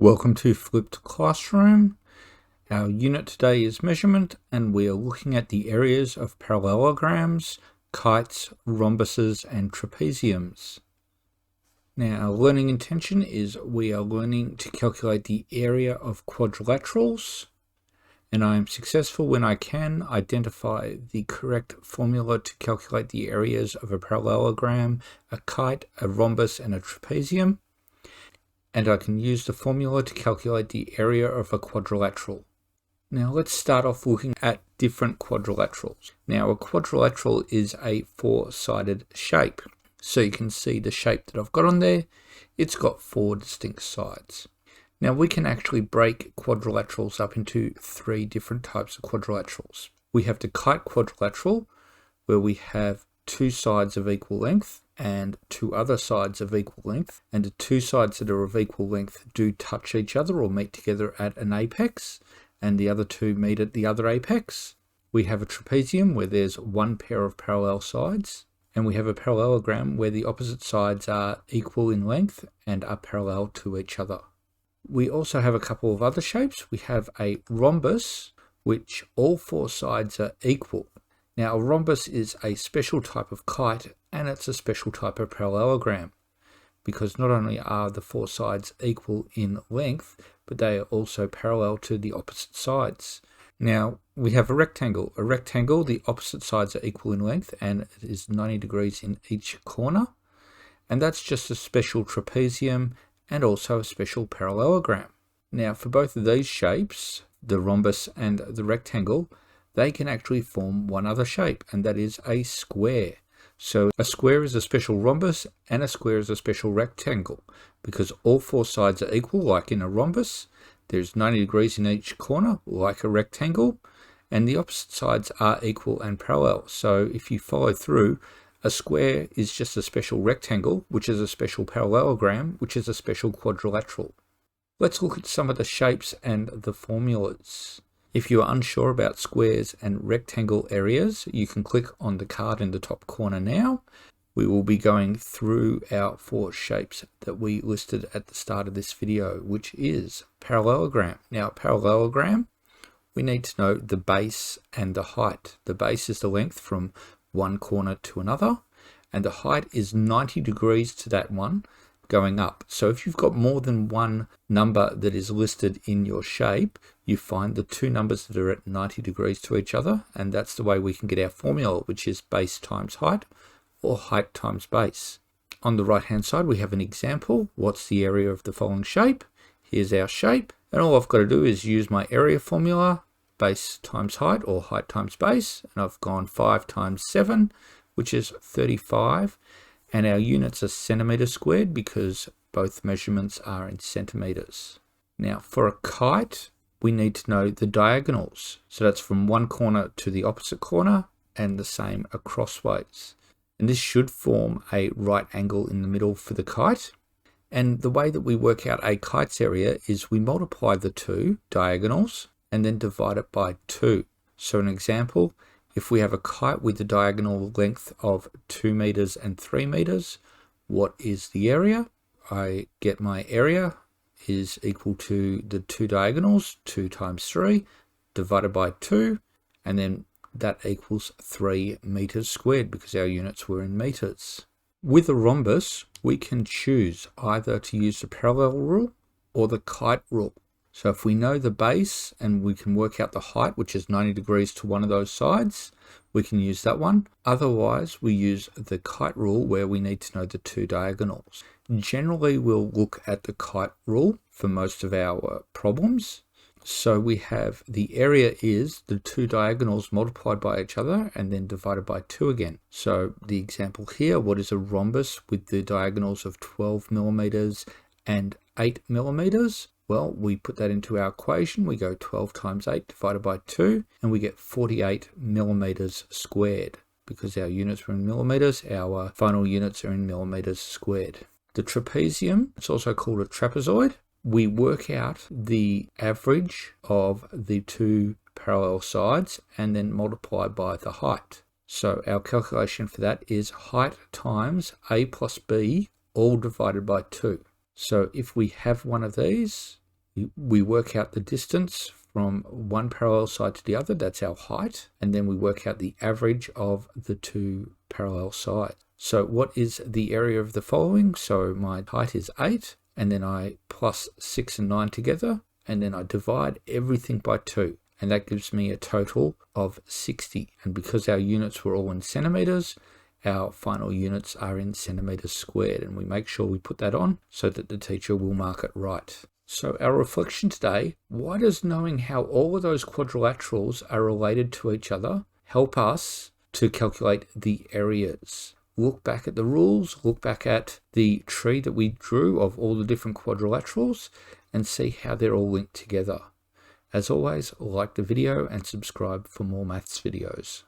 Welcome to Flipped Classroom. Our unit today is measurement, and we are looking at the areas of parallelograms, kites, rhombuses, and trapeziums. Now, our learning intention is we are learning to calculate the area of quadrilaterals, and I am successful when I can identify the correct formula to calculate the areas of a parallelogram, a kite, a rhombus, and a trapezium. And I can use the formula to calculate the area of a quadrilateral. Now let's start off looking at different quadrilaterals. Now a quadrilateral is a four-sided shape. So you can see the shape that I've got on there. It's got four distinct sides. Now we can actually break quadrilaterals up into three different types of quadrilaterals. We have the kite quadrilateral, where we have two sides of equal length and two other sides of equal length, and the two sides that are of equal length do touch each other or meet together at an apex, and the other two meet at the other apex. We have a trapezium where there's one pair of parallel sides, and we have a parallelogram where the opposite sides are equal in length and are parallel to each other. We also have a couple of other shapes. We have a rhombus, which all four sides are equal. Now, a rhombus is a special type of kite, and it's a special type of parallelogram, because not only are the four sides equal in length, but they are also parallel to the opposite sides. Now, we have a rectangle. A rectangle, the opposite sides are equal in length, and it is 90 degrees in each corner, and that's just a special trapezium and also a special parallelogram. Now, for both of these shapes, the rhombus and the rectangle, they can actually form one other shape, and that is a square. So a square is a special rhombus and a square is a special rectangle, because all four sides are equal, like in a rhombus. There's 90 degrees in each corner, like a rectangle, and the opposite sides are equal and parallel. So if you follow through, a square is just a special rectangle, which is a special parallelogram, which is a special quadrilateral. Let's look at some of the shapes and the formulas. If you are unsure about squares and rectangle areas, you can click on the card in the top corner now. We will be going through our four shapes that we listed at the start of this video, which is parallelogram. Now, parallelogram, we need to know the base and the height. The base is the length from one corner to another, and the height is 90 degrees to that one going up. So if you've got more than one number that is listed in your shape, you find the two numbers that are at 90 degrees to each other, and that's the way we can get our formula, which is base times height, or height times base. On the right hand side we have an example. What's the area of the following shape? Here's our shape, and all I've got to do is use my area formula, base times height or height times base, and I've gone 5 times 7, which is 35, and our units are centimeters squared because both measurements are in centimeters. Now for a kite, we need to know the diagonals. So that's from one corner to the opposite corner and the same acrossways. And this should form a right angle in the middle for the kite. And the way that we work out a kite's area is we multiply the two diagonals and then divide it by 2. So an example, if we have a kite with a diagonal length of 2 meters and 3 meters, what is the area? I get my area is equal to the two diagonals, 2 times 3, divided by 2, and then that equals 3 meters squared because our units were in meters. With a rhombus, we can choose either to use the parallel rule or the kite rule. So if we know the base and we can work out the height, which is 90 degrees to one of those sides, we can use that one. Otherwise, we use the kite rule where we need to know the two diagonals. Generally, we'll look at the kite rule for most of our problems. So we have the area is the two diagonals multiplied by each other and then divided by 2 again. So the example here, what is a rhombus with the diagonals of 12 millimeters and 8 millimeters? Well, we put that into our equation. We go 12 times 8 divided by 2, and we get 48 millimeters squared. Because our units were in millimeters, our final units are in millimeters squared. The trapezium, it's also called a trapezoid. We work out the average of the two parallel sides and then multiply by the height. So our calculation for that is height times a plus b all divided by 2. So if we have one of these, We work out the distance from one parallel side to the other, that's our height, and then we work out the average of the two parallel sides. So what is the area of the following? So my height is 8, and then I plus 6 and 9 together, and then I divide everything by 2, and that gives me a total of 60. And because our units were all in centimeters, our final units are in centimeters squared, and we make sure we put that on so that the teacher will mark it right. So our reflection today, why does knowing how all of those quadrilaterals are related to each other help us to calculate the areas? Look back at the rules, look back at the tree that we drew of all the different quadrilaterals, and see how they're all linked together. As always, like the video and subscribe for more maths videos.